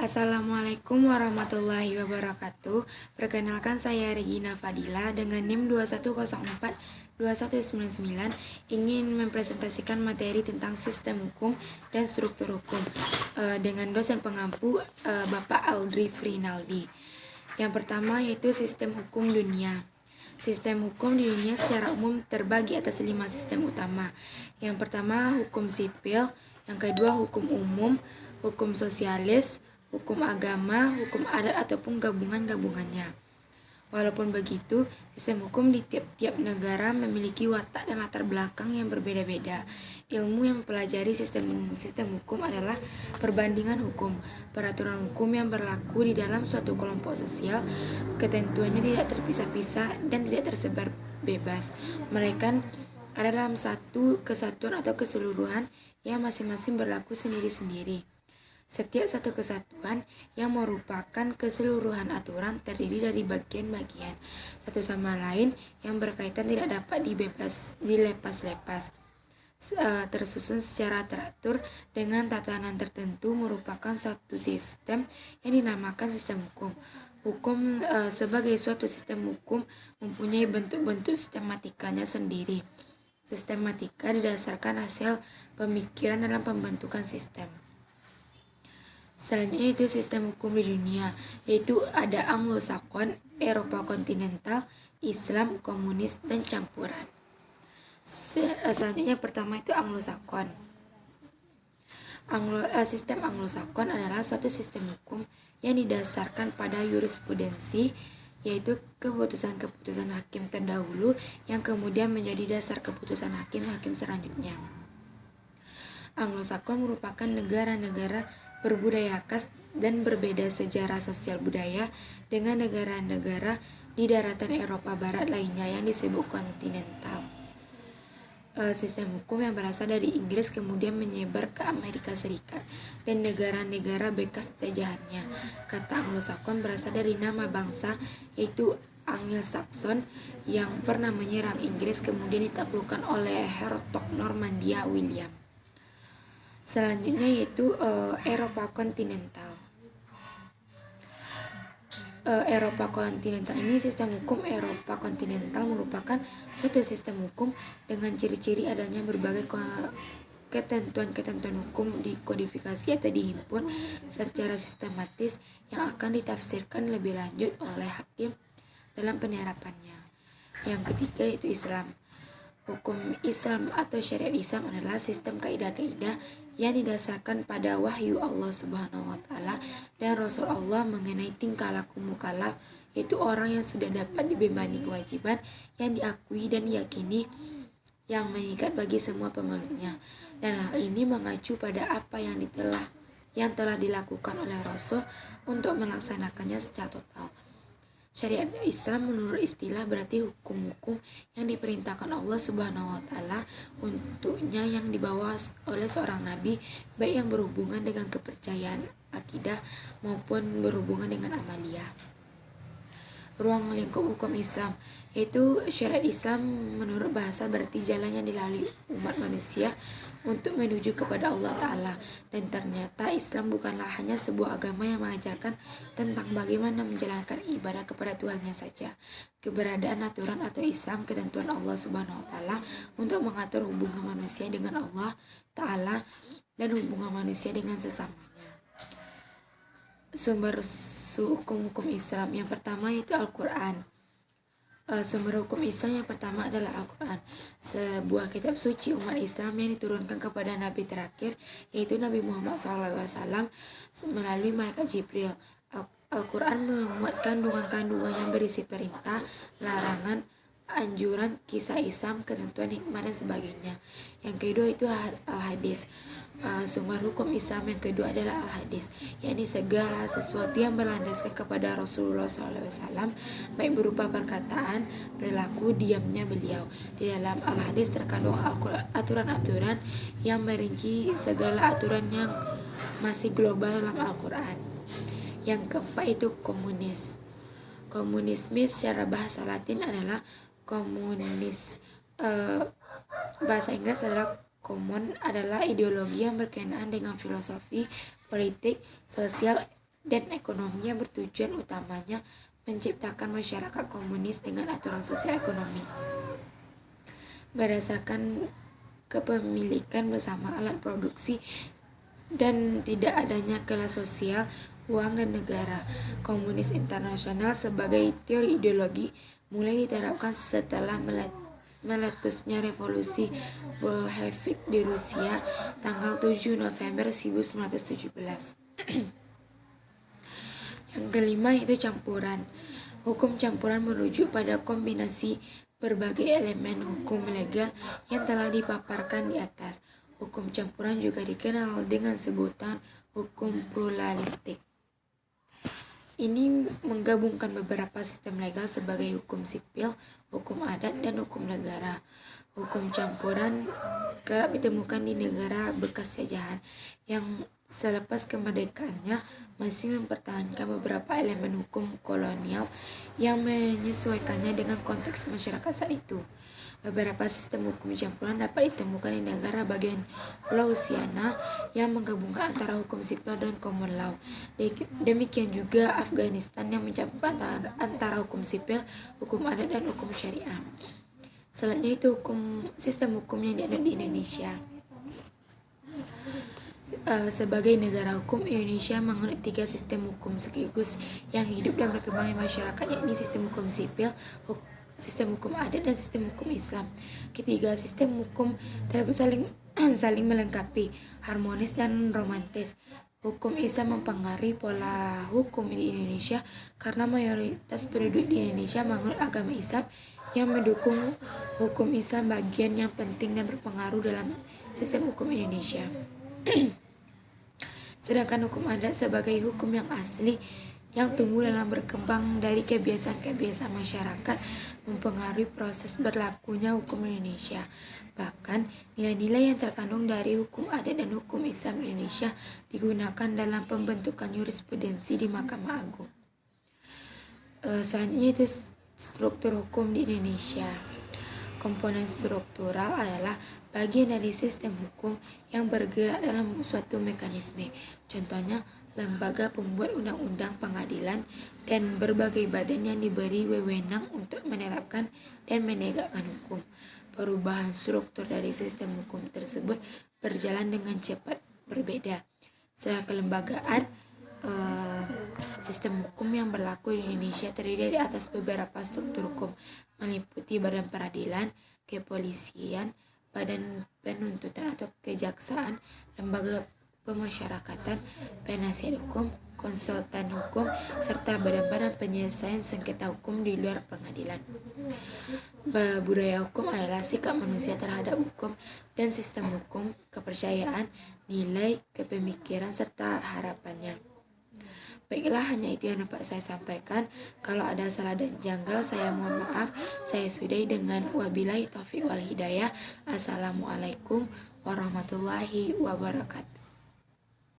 Assalamualaikum warahmatullahi wabarakatuh. Perkenalkan, saya Regina Fadila dengan NIM 21042199 ingin mempresentasikan materi tentang sistem hukum dan struktur hukum dengan dosen pengampu Bapak Aldri Rinaldi. Yang pertama yaitu sistem hukum dunia. Sistem hukum di dunia secara umum terbagi atas 5 sistem utama. Yang pertama hukum sipil, yang kedua hukum umum, hukum sosialis, hukum agama, hukum adat ataupun gabungan-gabungannya. Walaupun begitu, sistem hukum di tiap-tiap negara memiliki watak dan latar belakang yang berbeda-beda. Ilmu yang mempelajari sistem hukum adalah perbandingan hukum, peraturan hukum yang berlaku di dalam suatu kelompok sosial. Ketentuannya tidak terpisah-pisah dan tidak tersebar bebas, melainkan ada dalam satu kesatuan atau keseluruhan yang masing-masing berlaku sendiri-sendiri. Setiap satu kesatuan yang merupakan keseluruhan aturan terdiri dari bagian-bagian satu sama lain yang berkaitan, tidak dapat dilepas-lepas, tersusun secara teratur dengan tatanan tertentu, merupakan suatu sistem yang dinamakan sistem hukum. Hukum sebagai suatu sistem hukum mempunyai bentuk-bentuk sistematikanya sendiri. Sistematika didasarkan hasil pemikiran dalam pembentukan sistem. Selanjutnya itu sistem hukum di dunia, yaitu ada Anglo-Sakson, Eropa kontinental, Islam, komunis, dan campuran. Selanjutnya pertama itu Anglo-Sakson. Sistem Anglo-Sakson adalah suatu sistem hukum yang didasarkan pada jurisprudensi, yaitu keputusan-keputusan hakim terdahulu yang kemudian menjadi dasar keputusan hakim-hakim selanjutnya. Anglo-Sakson merupakan negara-negara berbudaya khas dan berbeda sejarah sosial budaya dengan negara-negara di daratan Eropa Barat lainnya yang disebut kontinental. Sistem hukum yang berasal dari Inggris kemudian menyebar ke Amerika Serikat dan negara-negara bekas jajahannya. Kata Anglo-Sakson berasal dari nama bangsa, yaitu Anglo-Sakson, yang pernah menyerang Inggris kemudian ditaklukkan oleh Hertog Normandia William. Selanjutnya yaitu Eropa kontinental. Eropa kontinental ini, sistem hukum Eropa kontinental merupakan suatu sistem hukum dengan ciri-ciri adanya berbagai ketentuan-ketentuan hukum dikodifikasi atau dihimpun secara sistematis yang akan ditafsirkan lebih lanjut oleh hakim dalam penerapannya. Yang ketiga yaitu Islam. Hukum Islam atau syariat Islam adalah sistem kaidah-kaidah yang didasarkan pada wahyu Allah Subhanahu wa taala dan Rasul Allah mengenai tingkah laku mukallaf, yaitu orang yang sudah dapat dibebani kewajiban yang diakui dan diyakini yang mengikat bagi semua pemeluknya. Dan hal ini mengacu pada apa yang telah dilakukan oleh Rasul untuk melaksanakannya secara total. Syariat Islam menurut istilah berarti hukum-hukum yang diperintahkan Allah Subhanahu wa taala untuknya yang dibawa oleh seorang nabi, baik yang berhubungan dengan kepercayaan akidah maupun berhubungan dengan amalia. Ruang lingkup hukum Islam, yaitu syariat Islam menurut bahasa berarti jalan yang dilalui umat manusia untuk menuju kepada Allah Ta'ala. Dan ternyata Islam bukanlah hanya sebuah agama yang mengajarkan tentang bagaimana menjalankan ibadah kepada Tuhannya saja. Keberadaan aturan atau Islam, ketentuan Allah Subhanahu wa taala untuk mengatur hubungan manusia dengan Allah Ta'ala dan hubungan manusia dengan sesamanya. Sumber hukum-hukum Islam yang pertama yaitu Al-Quran. Sumber hukum Islam yang pertama adalah Al-Quran, sebuah kitab suci umat Islam yang diturunkan kepada Nabi terakhir, yaitu Nabi Muhammad SAW melalui malaikat Jibril. Al-Quran memuat kandungan-kandungan yang berisi perintah, larangan, anjuran, kisah Islam, ketentuan hikmah dan sebagainya. Yang kedua itu Al-Hadis. Sumber hukum Islam yang kedua adalah Al-Hadis, yakni segala sesuatu yang berlandaskan kepada Rasulullah SAW, baik berupa perkataan, perilaku, diamnya beliau. Di dalam Al-Hadis terkandung aturan-aturan yang merinci segala aturan yang masih global dalam Al-Quran. Yang keempat itu komunis. Komunisme secara bahasa Latin adalah komunis. Bahasa Inggris adalah common, adalah ideologi yang berkenaan dengan filosofi, politik, sosial, dan ekonominya bertujuan utamanya menciptakan masyarakat komunis dengan aturan sosial ekonomi berdasarkan kepemilikan bersama alat produksi dan tidak adanya kelas sosial, uang, dan negara. Komunis internasional sebagai teori ideologi mulai diterapkan setelah meletusnya revolusi Bolshevik di Rusia tanggal 7 November 1917. Yang kelima yaitu campuran. Hukum campuran merujuk pada kombinasi berbagai elemen hukum legal yang telah dipaparkan di atas. Hukum campuran juga dikenal dengan sebutan hukum pluralistik. Ini menggabungkan beberapa sistem legal sebagai hukum sipil, hukum adat, dan hukum negara. Hukum campuran kerap ditemukan di negara bekas jajahan yang selepas kemerdekaannya masih mempertahankan beberapa elemen hukum kolonial yang menyesuaikannya dengan konteks masyarakat saat itu. Beberapa sistem hukum campuran dapat ditemukan di negara bagian Louisiana yang menggabungkan antara hukum sipil dan common law. Demikian juga Afghanistan yang mencampurkan antara hukum sipil, hukum adat, dan hukum syariah. Selanjutnya itu sistem hukum yang dianut di Indonesia. Sebagai negara hukum, Indonesia menganut 3 sistem hukum sekaligus yang hidup dan berkembang di masyarakat, yakni sistem hukum sipil, sistem hukum adat, dan sistem hukum Islam. Ketiga sistem hukum tersebut saling melengkapi, harmonis, dan romantis. Hukum Islam mempengaruhi pola hukum di Indonesia karena mayoritas penduduk di Indonesia menganut agama Islam yang mendukung hukum Islam bagian yang penting dan berpengaruh dalam sistem hukum Indonesia. Sedangkan hukum adat sebagai hukum yang asli yang tumbuh dalam berkembang dari kebiasaan-kebiasaan masyarakat mempengaruhi proses berlakunya hukum Indonesia. Bahkan nilai-nilai yang terkandung dari hukum adat dan hukum Islam Indonesia digunakan dalam pembentukan jurisprudensi di Mahkamah Agung. Selanjutnya itu struktur hukum di Indonesia. Komponen struktural adalah bagian dari sistem hukum yang bergerak dalam suatu mekanisme. Contohnya, lembaga pembuat undang-undang, pengadilan, dan berbagai badan yang diberi wewenang untuk menerapkan dan menegakkan hukum. Perubahan struktur dari sistem hukum tersebut berjalan dengan cepat berbeda. Secara kelembagaan, sistem hukum yang berlaku di Indonesia terdiri dari atas beberapa struktur hukum, meliputi badan peradilan, kepolisian, badan penuntutan atau kejaksaan, lembaga pemasyarakatan, penasihat hukum, konsultan hukum, serta badan-badan penyelesaian sengketa hukum di luar pengadilan. Budaya hukum adalah sikap manusia terhadap hukum dan sistem hukum, kepercayaan, nilai, kepemikiran, serta harapannya. Baiklah, hanya itu yang dapat saya sampaikan. Kalau ada salah dan janggal, saya mohon maaf. Saya sudahi dengan wabillahi taufiq wal hidayah. Assalamualaikum warahmatullahi wabarakatuh.